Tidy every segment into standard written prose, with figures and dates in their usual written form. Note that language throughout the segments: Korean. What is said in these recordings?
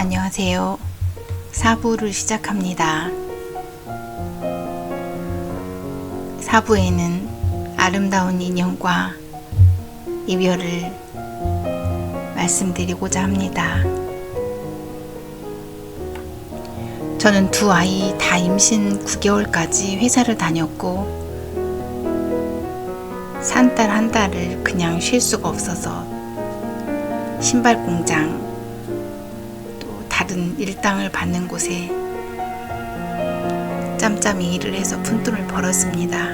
안녕하세요. 4부를 시작합니다. 4부에는 아름다운 인연과 이별을 말씀드리고자 합니다. 저는 두 아이 다 임신 9개월까지 회사를 다녔고 산딸 한 달을 그냥 쉴 수가 없어서 신발 공장 또 다른 일당을 받는 곳에 짬짬이 일을 해서 푼돈을 벌었습니다.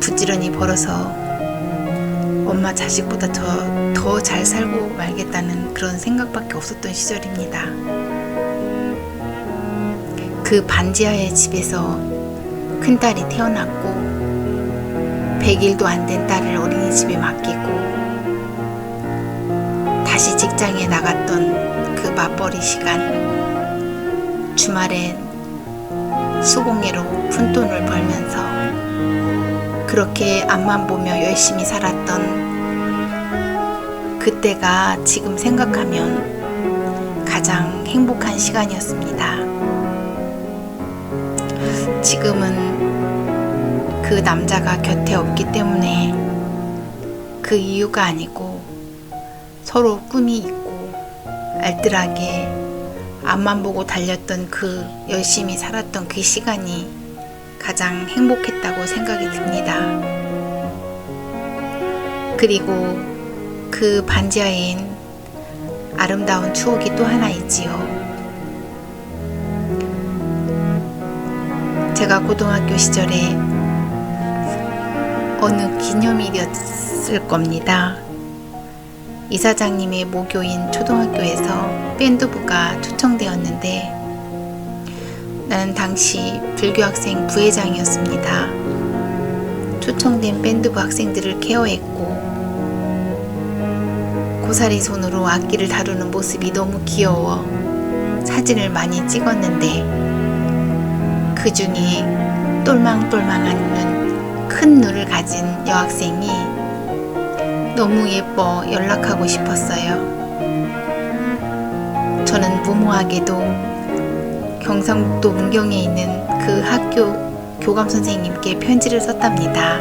부지런히 벌어서 엄마 자식보다 더 잘 살고 말겠다는 그런 생각밖에 없었던 시절입니다. 그 반지하의 집에서 큰딸이 태어났고 100일도 안 된 딸을 어린이집에 맡기고 다시 직장에 나갔던 그 맞벌이 시간, 주말엔 수공예로 푼돈을 벌면서 그렇게 앞만 보며 열심히 살았던 그때가 지금 생각하면 가장 행복한 시간이었습니다. 지금은 그 남자가 곁에 없기 때문에 그 이유가 아니고 서로 꿈이 있고 알뜰하게 앞만 보고 달렸던 그 열심히 살았던 그 시간이 가장 행복했다고 생각이 듭니다. 그리고 그 반지하엔 아름다운 추억이 또 하나 있지요. 제가 고등학교 시절에 어느 기념일이었을 겁니다. 이사장님의 모교인 초등학교에서 밴드부가 초청되었는데 나는 당시 불교학생 부회장이었습니다. 초청된 밴드부 학생들을 케어했고 고사리 손으로 악기를 다루는 모습이 너무 귀여워 사진을 많이 찍었는데 그 중에 똘망똘망한 큰 눈을 가진 여학생이 너무 예뻐 연락하고 싶었어요. 저는 무모하게도 경상북도 문경에 있는 그 학교 교감 선생님께 편지를 썼답니다.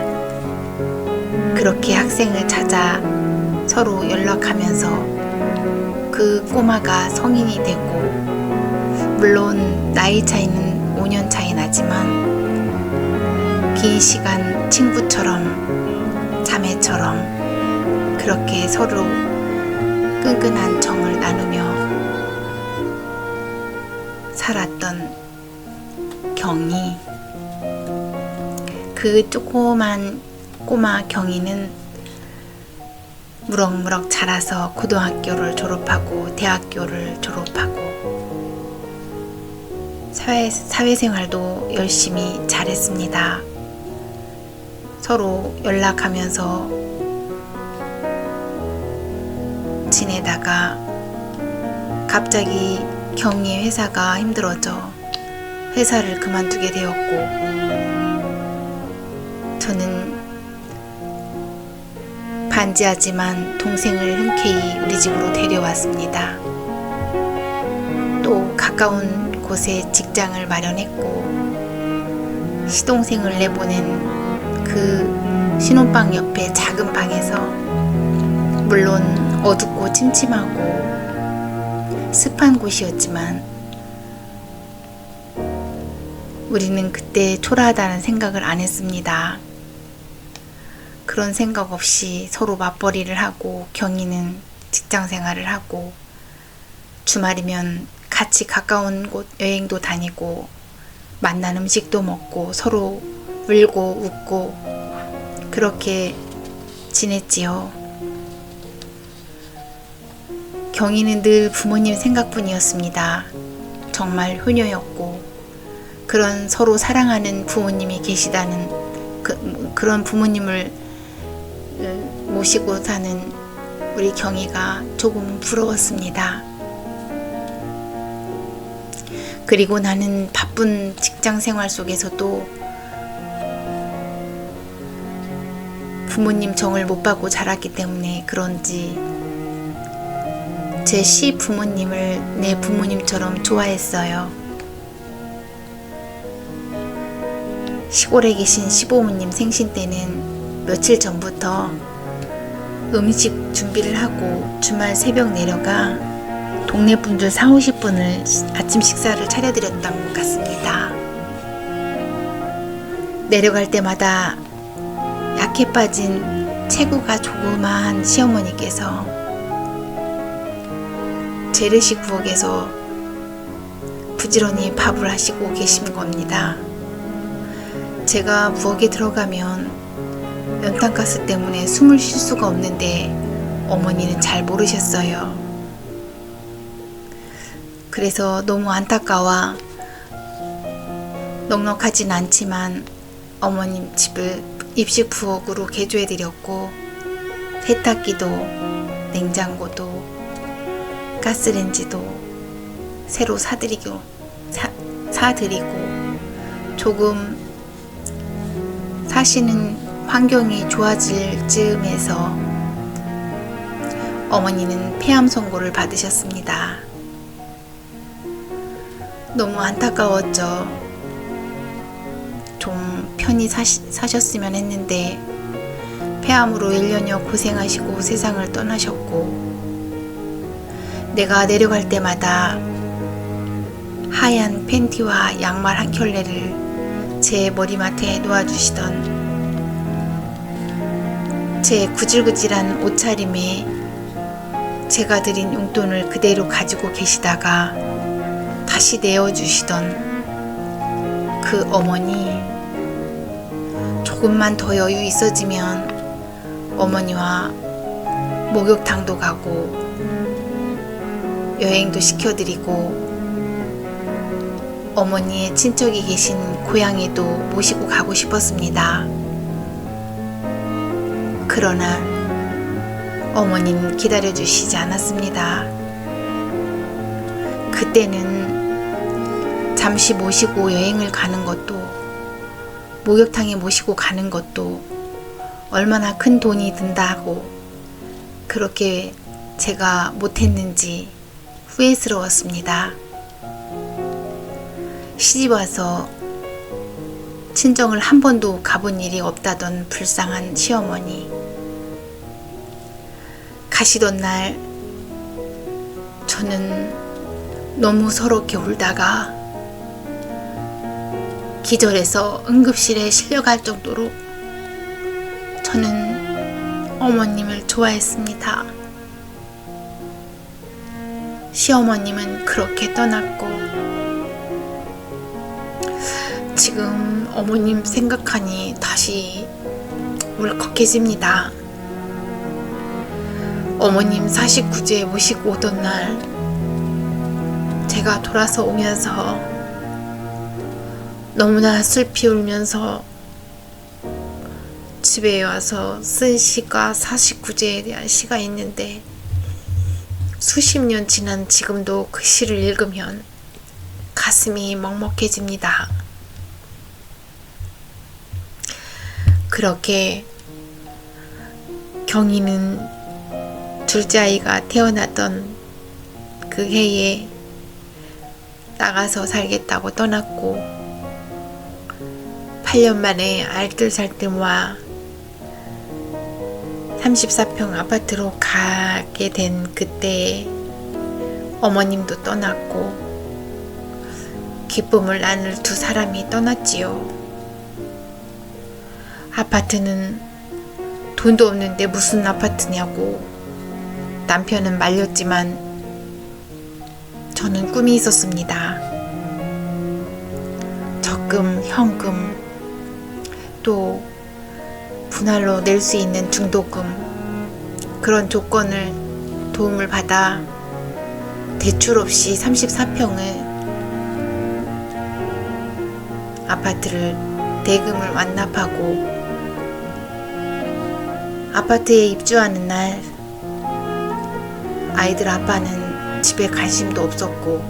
그렇게 학생을 찾아 서로 연락하면서 그 꼬마가 성인이 되고 물론 나이 차이는 5년 차이 나지만 긴 시간 친구처럼 자매처럼 그렇게 서로 끈끈한 정을 나누며 살았던 경이, 그 조그만 꼬마 경이는 무럭무럭 자라서 고등학교를 졸업하고 대학교를 졸업하고 사회생활도 열심히 잘했습니다. 서로 연락하면서 지내다가 갑자기 경희의 회사가 힘들어져 회사를 그만두게 되었고 저는 반지하지만 동생을 흔쾌히 우리 집으로 데려왔습니다. 또 가까운 곳에 직장을 마련했고 시동생을 내보낸 그 신혼방 옆에 작은 방에서 물론 어둡고 침침하고 습한 곳이었지만 우리는 그때 초라하다는 생각을 안 했습니다. 그런 생각 없이 서로 맞벌이를 하고 경희는 직장 생활을 하고 주말이면 같이 가까운 곳 여행도 다니고 맛난 음식도 먹고 서로 울고 웃고 그렇게 지냈지요. 경희는 늘 부모님 생각뿐이었습니다. 정말 효녀였고 그런 서로 사랑하는 부모님이 계시다는 그런 부모님을 모시고 사는 우리 경희가 조금은 부러웠습니다. 그리고 나는 바쁜 직장 생활 속에서도 부모님 정을 못 받고 자랐기 때문에 그런지 제 시부모님을 내 부모님처럼 좋아했어요. 시골에 계신 시부모님 생신 때는 며칠 전부터 음식 준비를 하고 주말 새벽 내려가 동네 분들 40-50분을 아침 식사를 차려드렸던 것 같습니다. 내려갈 때마다 약해 빠진 체구가 조그마한 시어머니께서 재래식 부엌에서 부지런히 밥을 하시고 계신 겁니다. 제가 부엌에 들어가면 연탄가스 때문에 숨을 쉴 수가 없는데 어머니는 잘 모르셨어요. 그래서 너무 안타까워 넉넉하진 않지만 어머님 집을 입식 부엌으로 개조해드렸고 세탁기도 냉장고도 가스레인지도 새로 사드리고 조금 사시는 환경이 좋아질 즈음에서 어머니는 폐암 선고를 받으셨습니다. 너무 안타까웠죠. 좀 편히 사셨으면 했는데 폐암으로 1년여 고생하시고 세상을 떠나셨고, 내가 내려갈 때마다 하얀 팬티와 양말 한 켤레를 제 머리맡에 놓아주시던, 제 구질구질한 옷차림에 제가 드린 용돈을 그대로 가지고 계시다가 다시 내어주시던 그 어머니, 조금만 더 여유 있어지면 어머니와 목욕탕도 가고 여행도 시켜드리고 어머니의 친척이 계신 고향에도 모시고 가고 싶었습니다. 그러나 어머니는 기다려주시지 않았습니다. 그때는 잠시 모시고 여행을 가는 것도 목욕탕에 모시고 가는 것도 얼마나 큰 돈이 든다고 그렇게 제가 못했는지 후회스러웠습니다. 시집와서 친정을 한 번도 가본 일이 없다던 불쌍한 시어머니, 가시던 날 저는 너무 서럽게 울다가 기절해서 응급실에 실려갈 정도로 저는 어머님을 좋아했습니다. 시어머님은 그렇게 떠났고, 지금 어머님 생각하니 다시 울컥해집니다. 어머님 49제 모시고 오던 날 제가 돌아서 오면서 너무나 슬피 울면서 집에 와서 쓴 시가 49제에 대한 시가 있는데, 수십 년 지난 지금도 그 시를 읽으면 가슴이 먹먹해집니다. 그렇게 경이는 둘째 아이가 태어났던 그 해에 나가서 살겠다고 떠났고, 8년 만에 알뜰살뜰와 34평 아파트로 가게 된 그때에 어머님도 떠났고 기쁨을 나눌 두 사람이 떠났지요. 아파트는 돈도 없는데 무슨 아파트냐고 남편은 말렸지만 저는 꿈이 있었습니다. 적금, 현금, 또 분할로 낼 수 있는 중도금, 그런 조건을 도움을 받아 대출 없이 34평을 아파트를 대금을 완납하고 아파트에 입주하는 날 아이들 아빠는 집에 관심도 없었고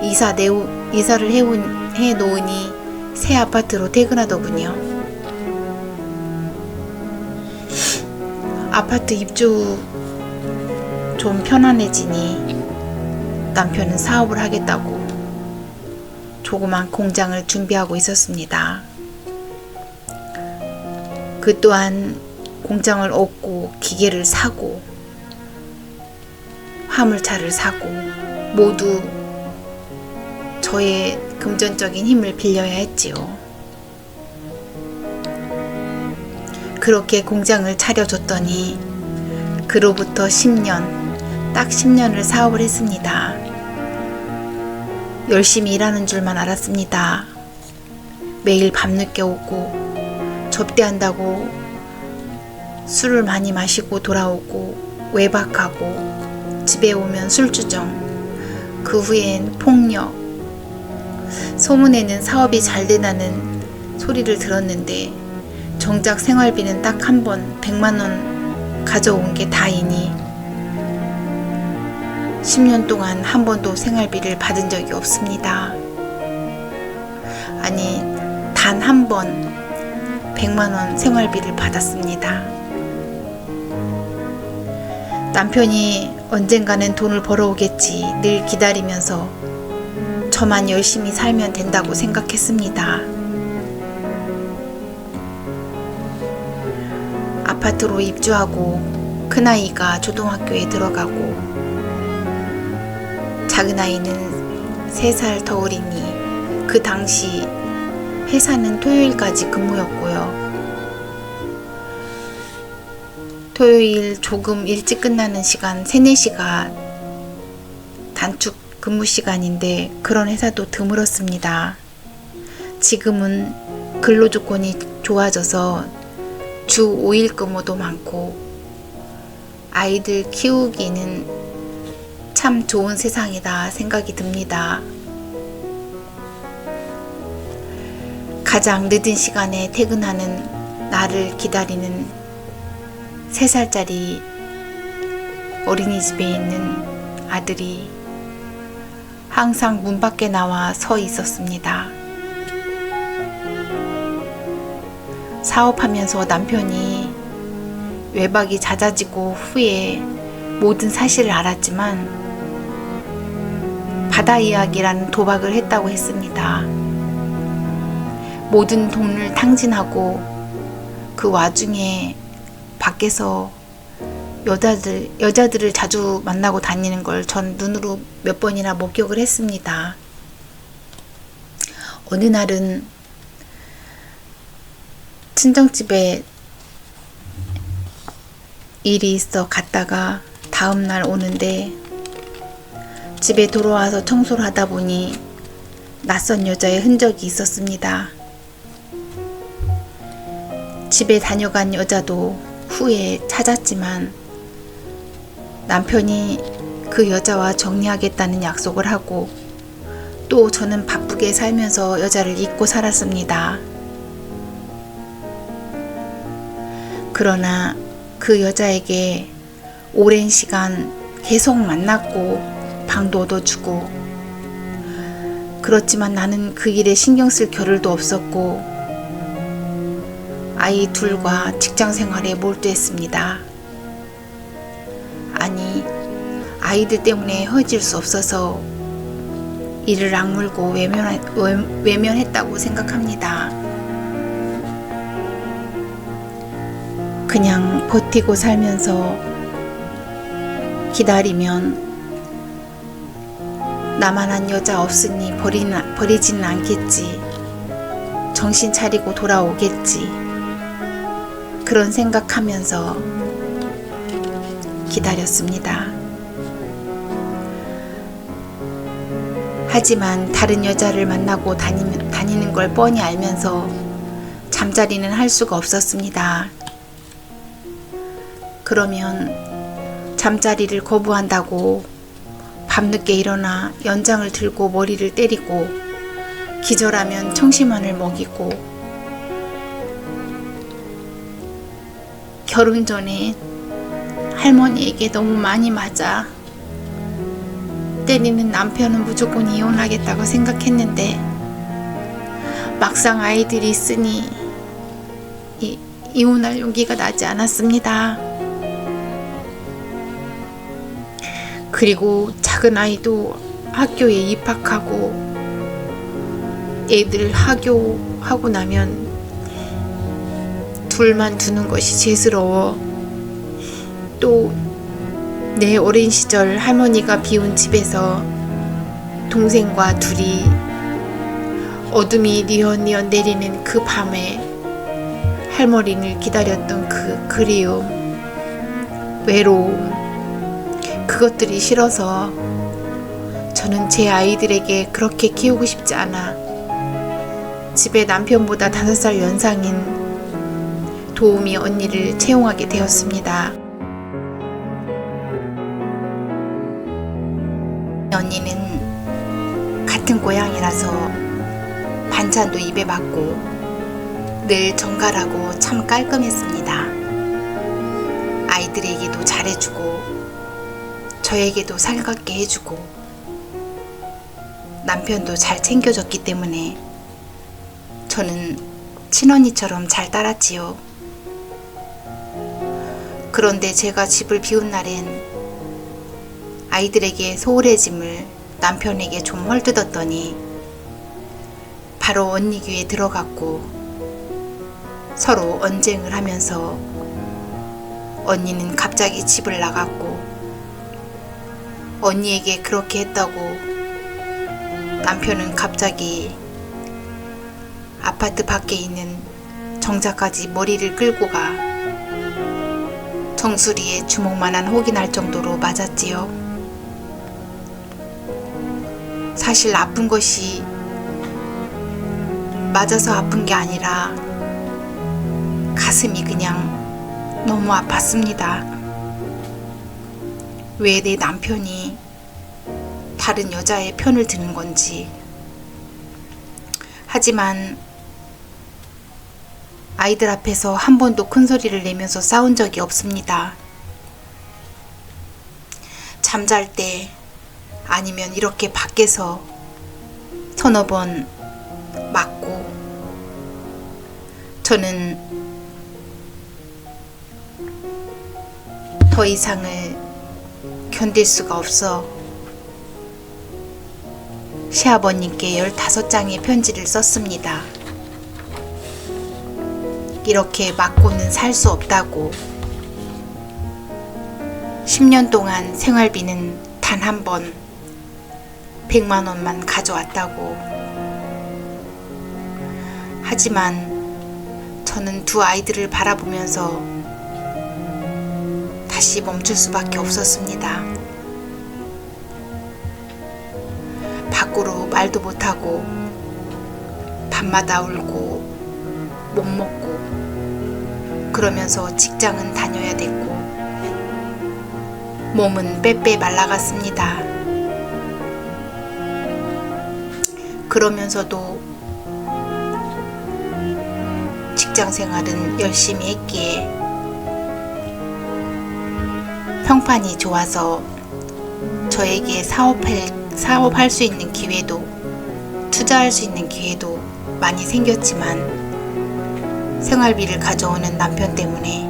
이사를 해놓으니 새 아파트로 퇴근하더군요. 아파트 입주 좀 편안해지니 남편은 사업을 하겠다고 조그만 공장을 준비하고 있었습니다. 그 또한 공장을 얻고 기계를 사고 화물차를 사고 모두 저의 금전적인 힘을 빌려야 했지요. 그렇게 공장을 차려줬더니 그로부터 10년, 딱 10년을 사업을 했습니다. 열심히 일하는 줄만 알았습니다. 매일 밤늦게 오고 접대한다고 술을 많이 마시고 돌아오고 외박하고 집에 오면 술주정, 그 후엔 폭력. 소문에는 사업이 잘 되다는 소리를 들었는데 정작 생활비는 딱 한 번 100만 원 가져온 게 다이니 10년 동안 한 번도 생활비를 받은 적이 없습니다. 아니, 단 한 번 100만 원 생활비를 받았습니다. 남편이 언젠가는 돈을 벌어오겠지 늘 기다리면서 저만 열심히 살면 된다고 생각했습니다. 아파트로 입주하고 큰아이가 초등학교에 들어가고 작은아이는 3살 터울이니 그 당시 회사는 토요일까지 근무였고요. 토요일 조금 일찍 끝나는 시간 3, 4시가 단축 근무 시간인데 그런 회사도 드물었습니다. 지금은 근로조건이 좋아져서 주 5일 근무도 많고 아이들 키우기는 참 좋은 세상이다 생각이 듭니다. 가장 늦은 시간에 퇴근하는 나를 기다리는 3살짜리 어린이집에 있는 아들이 항상 문 밖에 나와 서 있었습니다. 사업하면서 남편이 외박이 잦아지고 후에 모든 사실을 알았지만 바다 이야기라는 도박을 했다고 했습니다. 모든 돈을 탕진하고 그 와중에 밖에서 여자들을 자주 만나고 다니는 걸 전 눈으로 몇 번이나 목격을 했습니다. 어느 날은 친정집에 일이 있어 갔다가 다음날 오는데 집에 돌아와서 청소를 하다 보니 낯선 여자의 흔적이 있었습니다. 집에 다녀간 여자도 후에 찾았지만 남편이 그 여자와 정리하겠다는 약속을 하고 또 저는 바쁘게 살면서 여자를 잊고 살았습니다. 그러나 그 여자에게 오랜 시간 계속 만났고 방도 얻어주고 그렇지만 나는 그 일에 신경 쓸 겨를도 없었고 아이 둘과 직장 생활에 몰두했습니다. 아니, 아이들 때문에 헤어질 수 없어서 이를 악물고 외면했다고 생각합니다. 그냥 버티고 살면서 기다리면 나만한 여자 없으니 버리지는 않겠지. 정신 차리고 돌아오겠지. 그런 생각하면서 기다렸습니다. 하지만 다른 여자를 만나고 다니는 걸 뻔히 알면서 잠자리는 할 수가 없었습니다. 그러면 잠자리를 거부한다고 밤늦게 일어나 연장을 들고 머리를 때리고 기절하면 청심환을 먹이고 결혼 전에 할머니에게 너무 많이 맞아 때리는 남편은 무조건 이혼하겠다고 생각했는데 막상 아이들이 있으니 이혼할 용기가 나지 않았습니다. 그리고 작은 아이도 학교에 입학하고 애들 하교하고 나면 둘만 두는 것이 죄스러워. 또 내 어린 시절 할머니가 비운 집에서 동생과 둘이 어둠이 뉘엿뉘엿 내리는 그 밤에 할머니를 기다렸던 그 그리움, 외로움, 그것들이 싫어서 저는 제 아이들에게 그렇게 키우고 싶지 않아 집에 남편보다 5살 연상인 도우미 언니를 채용하게 되었습니다. 언니는 같은 고향이라서 반찬도 입에 맞고 늘 정갈하고 참 깔끔했습니다. 아이들에게도 잘해주고 저에게도 살갑게 해주고 남편도 잘 챙겨줬기 때문에 저는 친언니처럼 잘 따랐지요. 그런데 제가 집을 비운 날엔 아이들에게 소홀해짐을 남편에게 좀 헐뜯었더니 바로 언니 귀에 들어갔고 서로 언쟁을 하면서 언니는 갑자기 집을 나갔고 언니에게 그렇게 했다고 남편은 갑자기 아파트 밖에 있는 정자까지 머리를 끌고 가 정수리에 주먹만한 혹이 날 정도로 맞았지요. 사실 아픈 것이 맞아서 아픈 게 아니라 가슴이 그냥 너무 아팠습니다. 왜 내 남편이 다른 여자의 편을 드는 건지. 하지만 아이들 앞에서 한 번도 큰 소리를 내면서 싸운 적이 없습니다. 잠잘 때 아니면 이렇게 밖에서 서너 번 맞고 저는 더 이상을 견딜 수가 없어 시아버님께 15장의 편지를 썼습니다. 이렇게 맞고는 살 수 없다고 10년 동안 생활비는 단 한 번 100만 원만 가져왔다고. 하지만 저는 두 아이들을 바라보면서 다시 멈출 수밖에 없었습니다. 밖으로 말도 못하고 밤마다 울고 못 먹고 그러면서 직장은 다녀야 됐고 몸은 빼빼 말라갔습니다. 그러면서도 직장 생활은 열심히 했기에 평판이 좋아서 저에게 사업할 수 있는 기회도 투자할 수 있는 기회도 많이 생겼지만 생활비를 가져오는 남편 때문에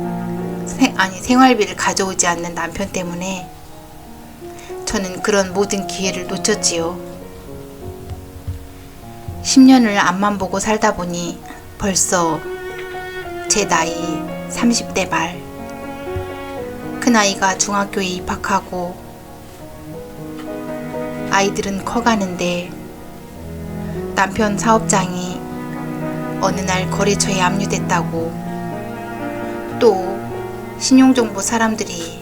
생활비를 가져오지 않는 남편 때문에 저는 그런 모든 기회를 놓쳤지요. 10년을 앞만 보고 살다 보니 벌써 제 나이 30대 말. 큰아이가 중학교에 입학하고 아이들은 커가는데 남편 사업장이 어느 날 거래처에 압류됐다고 또 신용정보 사람들이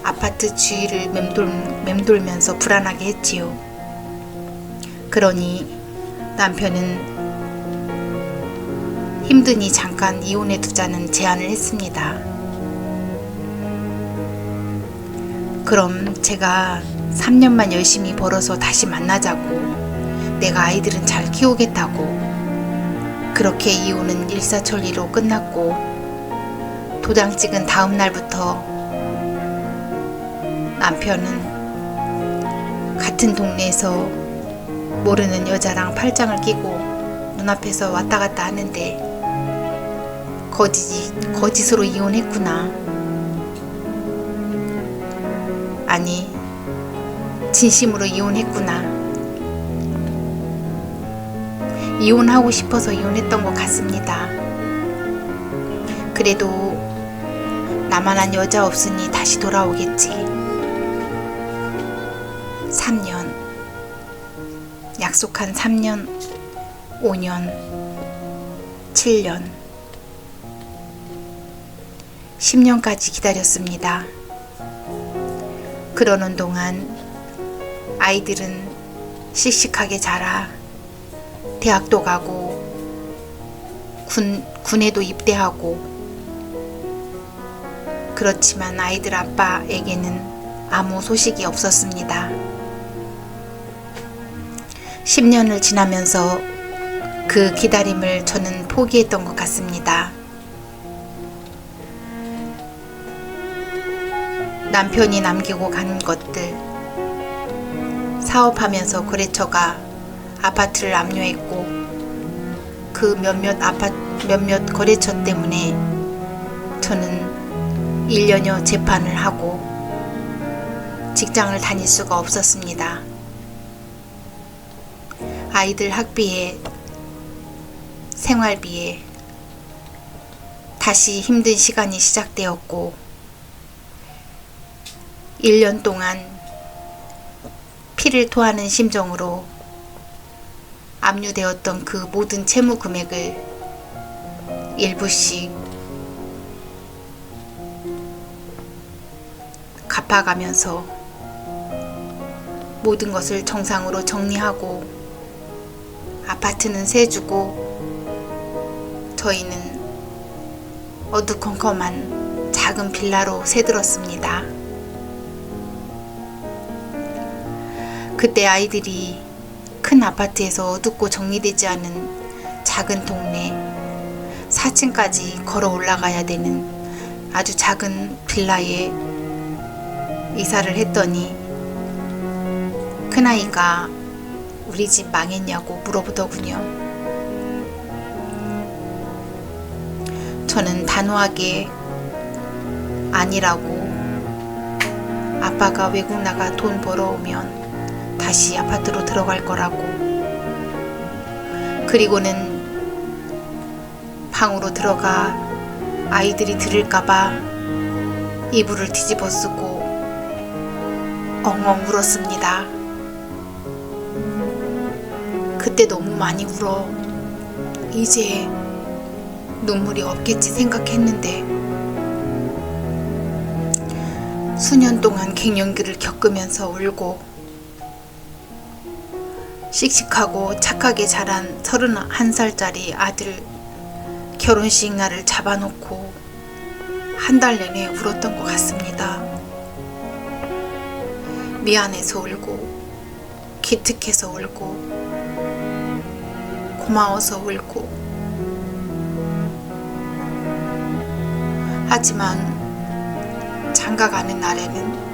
아파트 주위를 맴돌면서 불안하게 했지요. 그러니 남편은 힘드니 잠깐 이혼해 두자는 제안을 했습니다. 그럼 제가 3년만 열심히 벌어서 다시 만나자고 내가 아이들은 잘 키우겠다고 그렇게 이혼은 일사천리로 끝났고 도장 찍은 다음 날부터 남편은 같은 동네에서 모르는 여자랑 팔짱을 끼고 눈앞에서 왔다 갔다 하는데 거짓으로 이혼했구나. 아니, 진심으로 이혼했구나. 이혼하고 싶어서 이혼했던 것 같습니다. 그래도 나만한 여자 없으니 다시 돌아오겠지. 3년, 약속한 3년, 5년, 7년, 10년까지 기다렸습니다. 그러는 동안 아이들은 씩씩하게 자라 대학도 가고 군에도 입대하고, 그렇지만 아이들 아빠에게는 아무 소식이 없었습니다. 10년을 지나면서 그 기다림을 저는 포기했던 것 같습니다. 남편이 남기고 간 것들, 사업하면서 거래처가 아파트를 압류했고, 그 몇몇 거래처 때문에 저는 1년여 재판을 하고 직장을 다닐 수가 없었습니다. 아이들 학비에 생활비에 다시 힘든 시간이 시작되었고, 1년 동안 피를 토하는 심정으로 압류되었던 그 모든 채무 금액을 일부씩 갚아가면서 모든 것을 정상으로 정리하고, 아파트는 새 주고 저희는 어두컴컴한 작은 빌라로 새들었습니다. 그때 아이들이 큰 아파트에서 어둡고 정리되지 않은 작은 동네 4층까지 걸어 올라가야 되는 아주 작은 빌라에 이사를 했더니 큰아이가 우리 집 망했냐고 물어보더군요. 저는 단호하게 아니라고, 아빠가 외국 나가 돈 벌어오면 다시 아파트로 들어갈 거라고, 그리고는 방으로 들어가 아이들이 들을까봐 이불을 뒤집어 쓰고 엉엉 울었습니다. 그때 너무 많이 울어 이제 눈물이 없겠지 생각했는데, 수년 동안 갱년기를 겪으면서 울고 씩씩하고 착하게 자란 31살짜리 아들 결혼식 날을 잡아놓고 한 달 내내 울었던 것 같습니다. 미안해서 울고, 기특해서 울고, 고마워서 울고. 하지만 장가가는 날에는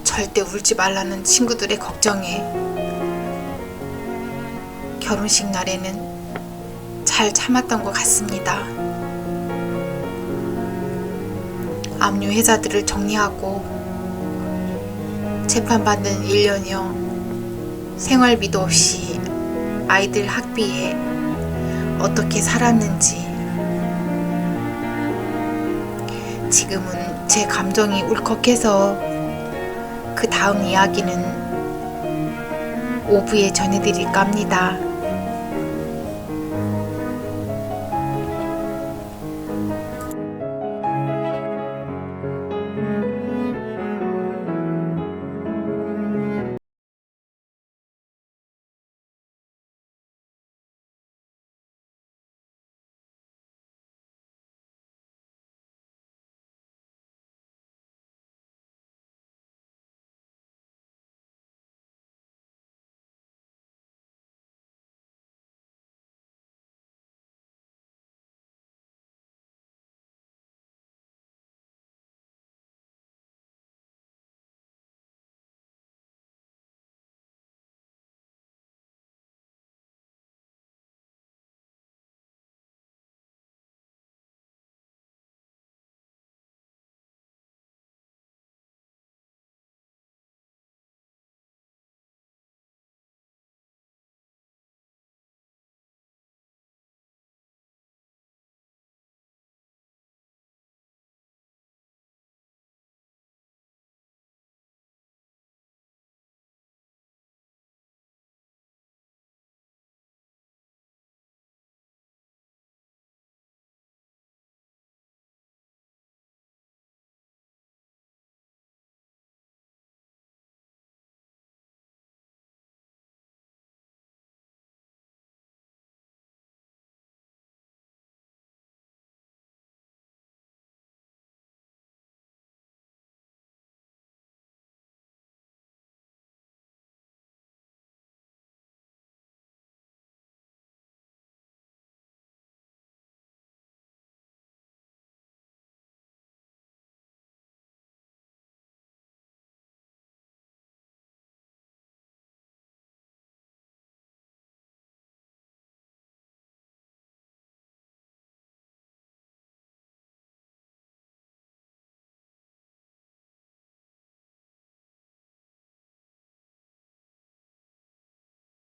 절대 울지 말라는 친구들의 걱정에 결혼식 날에는 잘 참았던 것 같습니다. 압류 회사들을 정리하고 재판받는 1년여 생활비도 없이 아이들 학비에 어떻게 살았는지, 지금은 제 감정이 울컥해서 그 다음 이야기는 오후에 전해드릴까 합니다.